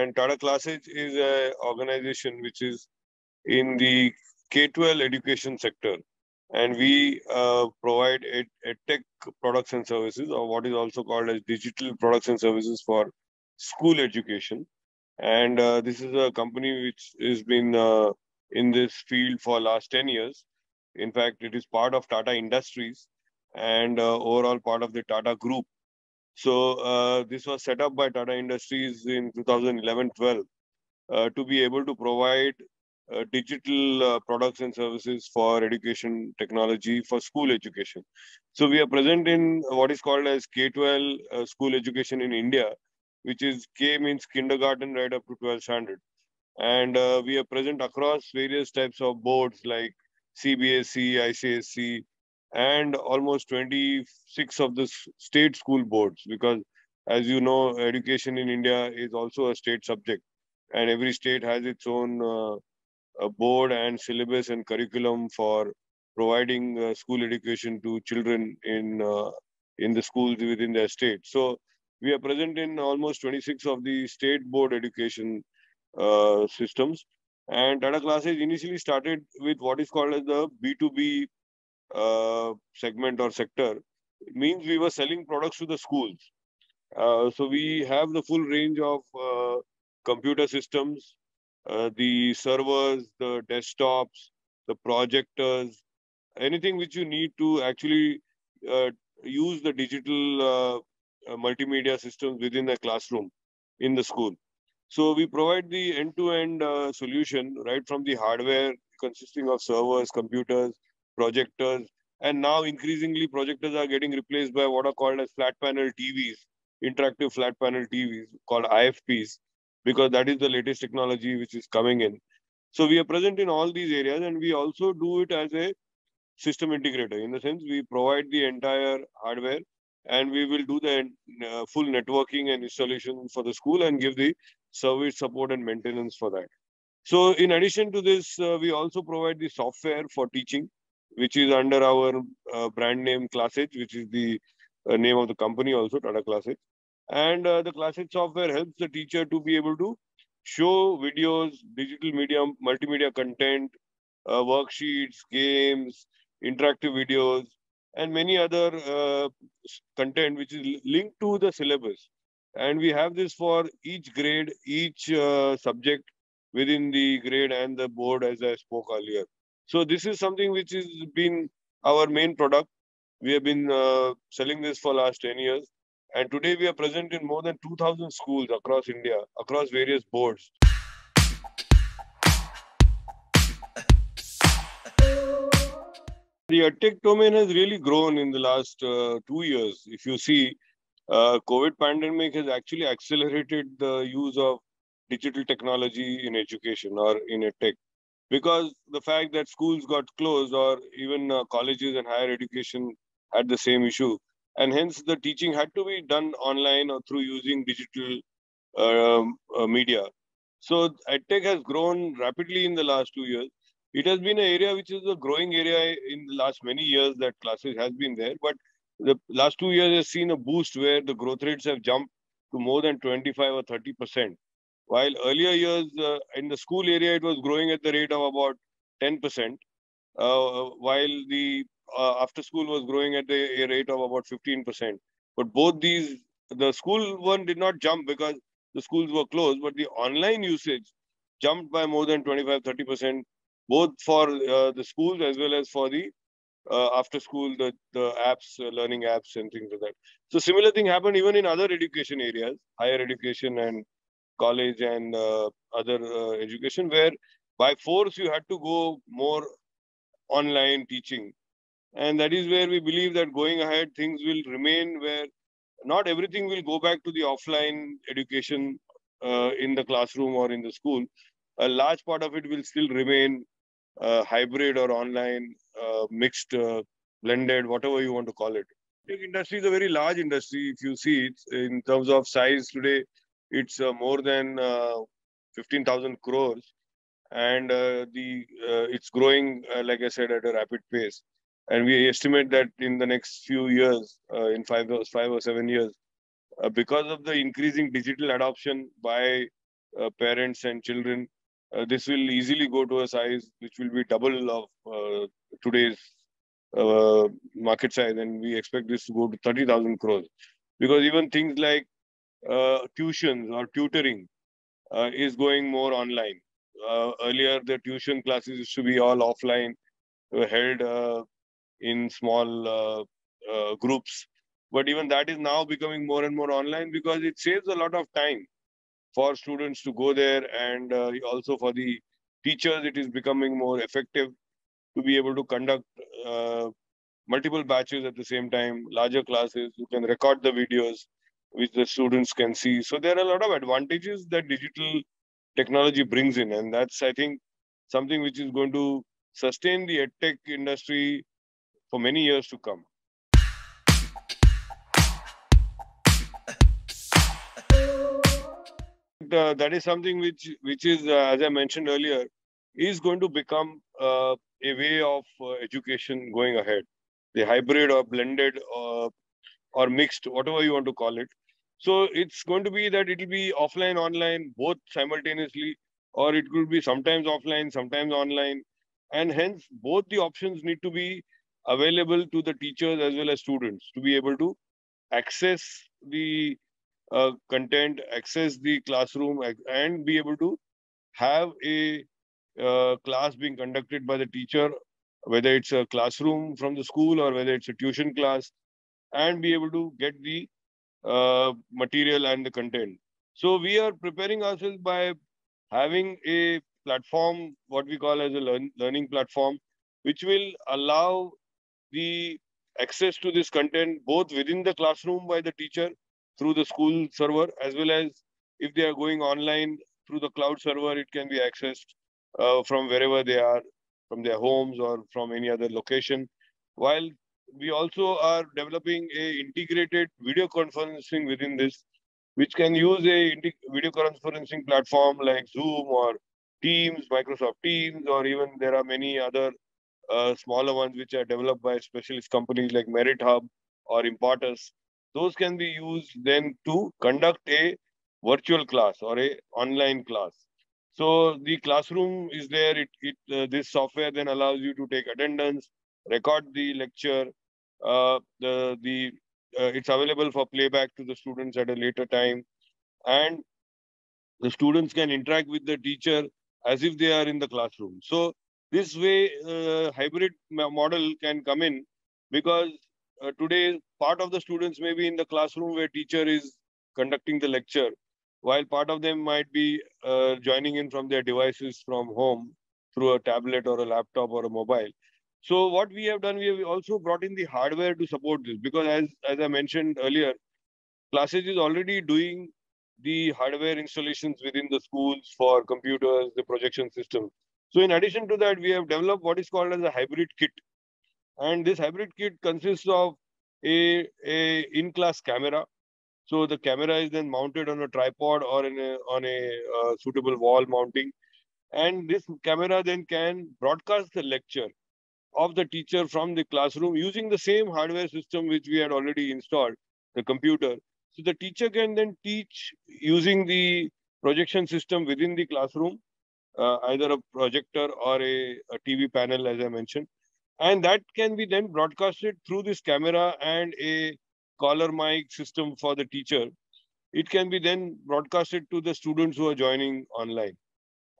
And Tata Classes is an organization which is in the K-12 education sector. And we provide tech products and services, or what is also called as digital products and services for school education. And this is a company which has been in this field for last 10 years. In fact, it is part of Tata Industries and overall part of the Tata Group. So this was set up by Tata Industries in 2011-12 to be able to provide digital products and services for education technology for school education. So we are present in what is called as K-12 school education in India, which is K means kindergarten right up to 12th standard. And we are present across various types of boards like CBSE, ICSE, and almost 26 of the state school boards, because as you know, education in India is also a state subject, and every state has its own board and syllabus and curriculum for providing school education to children in the schools within their state. So we are present in almost 26 of the state board education systems. And Tata Classes initially started with what is called as the B2B segment or sector. It means we were selling products to the schools. So we have the full range of computer systems, the servers, the desktops, the projectors, anything which you need to actually use the digital multimedia systems within the classroom in the school. So we provide the end-to-end solution, right from the hardware consisting of servers, computers, projectors, and now increasingly projectors are getting replaced by what are called as flat panel TVs, interactive flat panel TVs called IFPs, because that is the latest technology which is coming in. So we are present in all these areas, and we also do it as a system integrator. In the sense, we provide the entire hardware, and we will do the full networking and installation for the school and give the service support and maintenance for that. So in addition to this, we also provide the software for teaching, which is under our brand name Classes, which is the name of the company also, Tata Classes. And the Classes software helps the teacher to be able to show videos, digital media, multimedia content, worksheets, games, interactive videos, and many other content which is linked to the syllabus. And we have this for each grade, each subject within the grade and the board, as I spoke earlier. So this is something which has been our main product. We have been selling this for last 10 years. And today we are present in more than 2,000 schools across India, across various boards. The tech domain has really grown in the last 2 years. If you see, COVID pandemic has actually accelerated the use of digital technology in education or in a tech, because the fact that schools got closed, or even colleges and higher education had the same issue, and hence the teaching had to be done online or through using digital media. So EdTech has grown rapidly in the last 2 years. It has been an area which is a growing area in the last many years that Classes has been there, but the last 2 years has seen a boost where the growth rates have jumped to more than 25 or 30%. While earlier years in the school area, it was growing at the rate of about 10%, while the after school was growing at a rate of about 15%. But both these, the school one did not jump because the schools were closed, but the online usage jumped by more than 25-30%, both for the schools as well as for the after school, the apps, learning apps and things like that. So similar thing happened even in other education areas, higher education and college and other education, where by force you had to go more online teaching. And that is where we believe that going ahead, things will remain where not everything will go back to the offline education in the classroom or in the school. A large part of it will still remain hybrid or online, mixed, blended, whatever you want to call it. Tech industry is a very large industry. If you see it in terms of size today, it's more than 15,000 crores, and it's growing, like I said, at a rapid pace. And we estimate that in the next few years, in 5 or 7 years, because of the increasing digital adoption by parents and children, this will easily go to a size which will be double of today's market size, and we expect this to go to 30,000 crores. Because even things like tuitions or tutoring is going more online. Earlier, the tuition classes used to be all offline, held in small groups. But even that is now becoming more and more online because it saves a lot of time for students to go there, and also for the teachers, it is becoming more effective to be able to conduct multiple batches at the same time, larger classes. You can record the videos which the students can see. So there are a lot of advantages that digital technology brings in, and that's, I think, something which is going to sustain the edtech industry for many years to come. That is something which is, as I mentioned earlier, is going to become a way of education going ahead. The hybrid or blended or mixed, whatever you want to call it. So it's going to be that it will be offline, online, both simultaneously, or it could be sometimes offline, sometimes online. And hence, both the options need to be available to the teachers as well as students to be able to access the content, access the classroom, and be able to have a class being conducted by the teacher, whether it's a classroom from the school or whether it's a tuition class, and be able to get the material and the content. So we are preparing ourselves by having a platform, what we call as a learning platform, which will allow the access to this content both within the classroom by the teacher through the school server, as well as if they are going online through the cloud server, it can be accessed from wherever they are, from their homes or from any other location. While we also are developing a integrated video conferencing within this, which can use a video conferencing platform like Zoom or Teams, Microsoft Teams, or even there are many other smaller ones which are developed by specialist companies like Merit Hub or Impartus. Those can be used then to conduct a virtual class or a online class. So the classroom is there. This software then allows you to take attendance, record the lecture. It's available for playback to the students at a later time, and the students can interact with the teacher as if they are in the classroom. So this way, hybrid model can come in, because today part of the students may be in the classroom where teacher is conducting the lecture, while part of them might be joining in from their devices from home through a tablet or a laptop or a mobile. So what we have done, we have also brought in the hardware to support this, because as I mentioned earlier, Classes is already doing the hardware installations within the schools for computers, the projection system. So in addition to that, we have developed what is called as a hybrid kit. And this hybrid kit consists of a in-class camera. So the camera is then mounted on a tripod or on a suitable wall mounting. And this camera then can broadcast the lecture of the teacher from the classroom using the same hardware system which we had already installed, the computer. So the teacher can then teach using the projection system within the classroom, either a projector or a TV panel, as I mentioned. And that can be then broadcasted through this camera and a collar mic system for the teacher. It can be then broadcasted to the students who are joining online.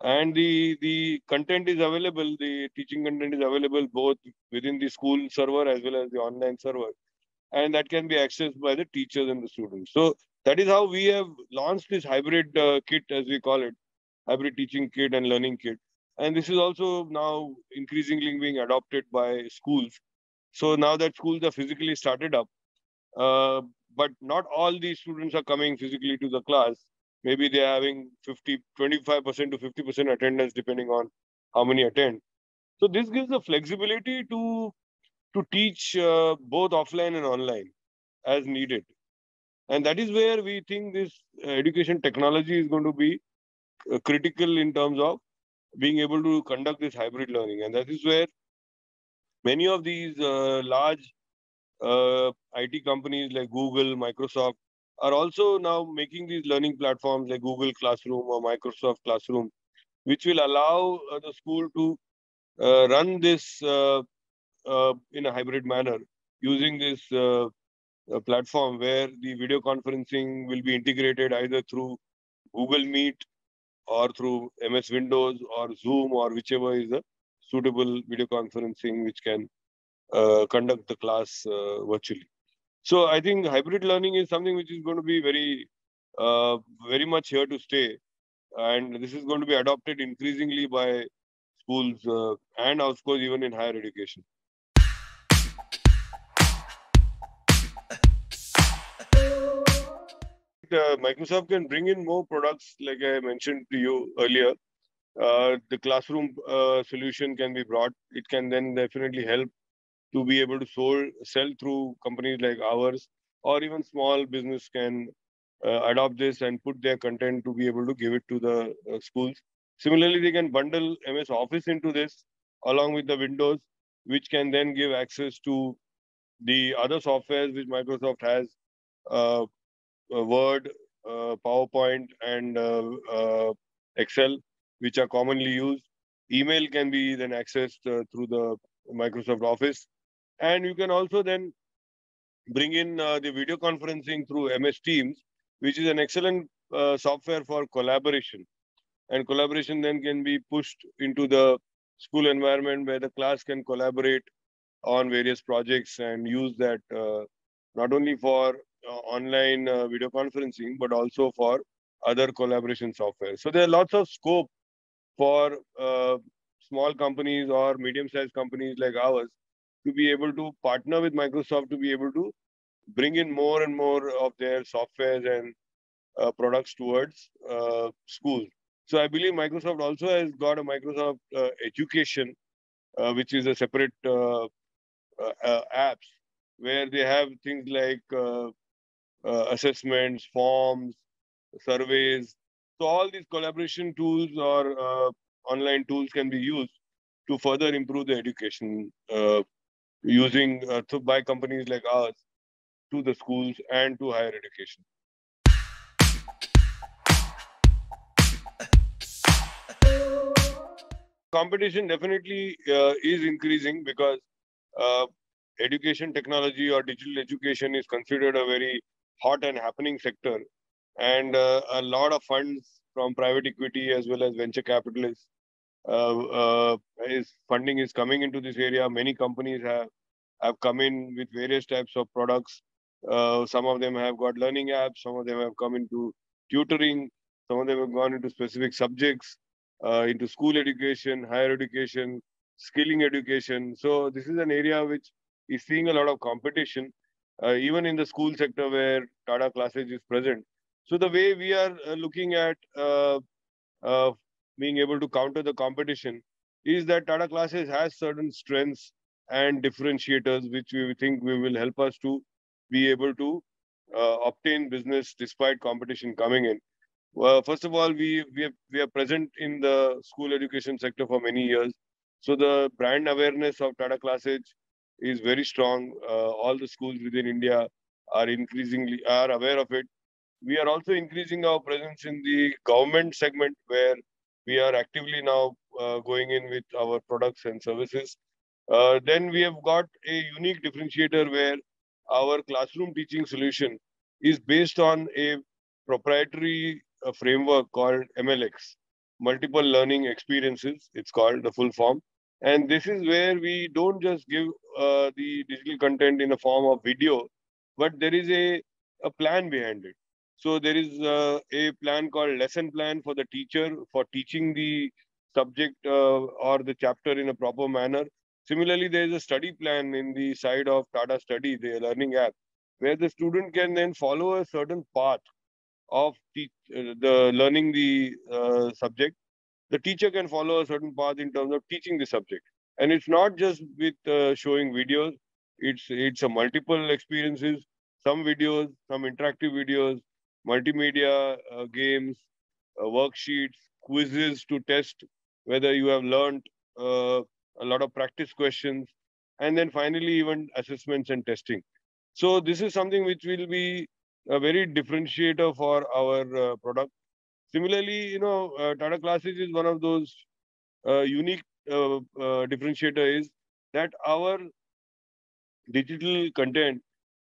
And the content is available, the teaching content is available both within the school server as well as the online server. And that can be accessed by the teachers and the students. So that is how we have launched this hybrid kit, as we call it, hybrid teaching kit and learning kit. And this is also now increasingly being adopted by schools. So now that schools are physically started up, uh, but not all the students are coming physically to the class. Maybe they are having 25% to 50% attendance, depending on how many attend. So this gives the flexibility to teach both offline and online as needed. And that is where we think this education technology is going to be critical in terms of being able to conduct this hybrid learning. And that is where many of these large IT companies like Google, Microsoft, are also now making these learning platforms like Google Classroom or Microsoft Classroom, which will allow the school to run this in a hybrid manner using this platform where the video conferencing will be integrated either through Google Meet or through MS Windows or Zoom or whichever is the suitable video conferencing which can conduct the class virtually. So I think hybrid learning is something which is going to be very much here to stay, and this is going to be adopted increasingly by schools and of course even in higher education. Microsoft can bring in more products, like I mentioned to you earlier. The classroom solution can be brought. It can then definitely help to be able to sell through companies like ours, or even small business can adopt this and put their content to be able to give it to the schools. Similarly, they can bundle MS Office into this along with the Windows, which can then give access to the other softwares which Microsoft has, uh, Word, PowerPoint, and Excel, which are commonly used. Email can be then accessed through the Microsoft Office. And you can also then bring in the video conferencing through MS Teams, which is an excellent software for collaboration. And collaboration then can be pushed into the school environment where the class can collaborate on various projects and use that not only for online video conferencing, but also for other collaboration software. So there are lots of scope for small companies or medium-sized companies like ours to be able to partner with Microsoft to be able to bring in more and more of their softwares and products towards schools. So I believe Microsoft also has got a Microsoft Education, which is a separate apps where they have things like assessments, forms, surveys. So all these collaboration tools or online tools can be used to further improve the education using by companies like ours to the schools and to higher education. Competition definitely is increasing because uh, education technology or digital education is considered a very hot and happening sector, and a lot of funds from private equity as well as venture capitalists is funding is coming into this area. Many companies have come in with various types of products. Some of them have got learning apps, some of them have come into tutoring, some of them have gone into specific subjects, into school education, higher education, skilling education. So this is an area which is seeing a lot of competition, even in the school sector where Tata Classes is present. So the way we are looking at uh, being able to counter the competition is that Tata Classes has certain strengths and differentiators which we think we will help us to be able to obtain business despite competition coming in. Well, first of all, we are present in the school education sector for many years, so the brand awareness of Tata Classes is very strong. All the schools within India are aware of it. We are also increasing our presence in the government segment where we are actively now going in with our products and services. Then we have got a unique differentiator where our classroom teaching solution is based on a proprietary framework called MLX, Multiple Learning Experiences. It's called the full form. And this is where we don't just give the digital content in a form of video, but there is a plan behind it. So there is a plan called lesson plan for the teacher for teaching the subject or the chapter in a proper manner. Similarly, there is a study plan in the side of Tata Study, the learning app, where the student can then follow a certain path of the learning the subject. The teacher can follow a certain path in terms of teaching the subject, and it's not just with showing videos. It's a multiple experiences, some videos, some interactive videos, multimedia games, worksheets, quizzes to test whether you have learned uh, a lot of practice questions, and then finally even assessments and testing. So this is something which will be a very differentiator for our product. Similarly, Tata Classic is one of those unique differentiator is that our digital content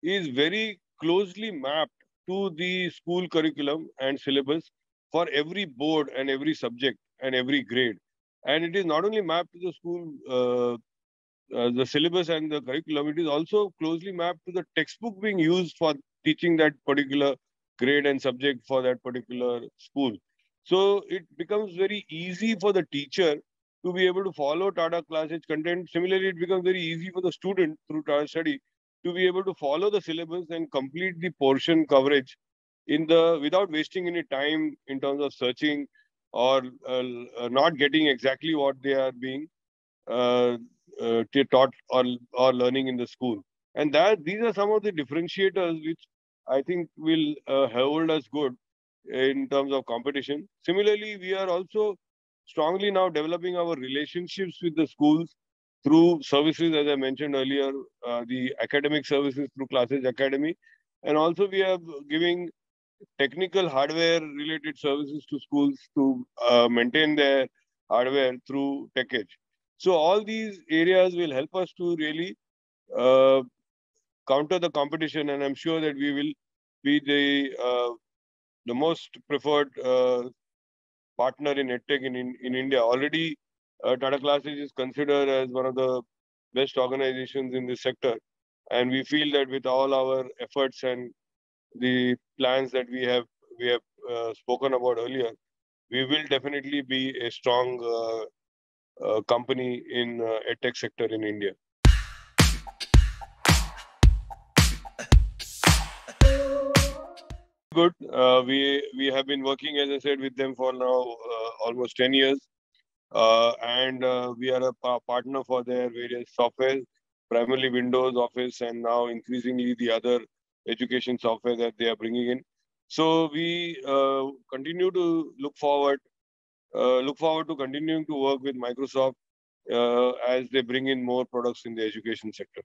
is very closely mapped to the school curriculum and syllabus for every board and every subject and every grade. And it is not only mapped to the school, the syllabus and the curriculum, it is also closely mapped to the textbook being used for teaching that particular grade and subject for that particular school. So it becomes very easy for the teacher to be able to follow Tata Classic content. Similarly, it becomes very easy for the student through Tata Study to be able to follow the syllabus and complete the portion coverage without wasting any time in terms of searching or not getting exactly what they are being uh, taught or learning in the school. And these are some of the differentiators which I think will hold us good in terms of competition. Similarly, we are also strongly now developing our relationships with the schools through services, as I mentioned earlier, the academic services through Classes Academy. And also we are giving technical hardware related services to schools to maintain their hardware through TechEdge. So all these areas will help us to really uh, counter the competition, and I'm sure that we will be the most preferred partner in EdTech in India. Already, Tata Classes is considered as one of the best organizations in this sector, and we feel that with all our efforts and the plans that we have spoken about earlier, we will definitely be a strong company in EdTech sector in India. Good. We have been working, as I said, with them for now almost 10 years. And we are a partner for their various software, primarily Windows, Office, and now increasingly the other education software that they are bringing in. So we continue to look forward to continuing to work with Microsoft as they bring in more products in the education sector.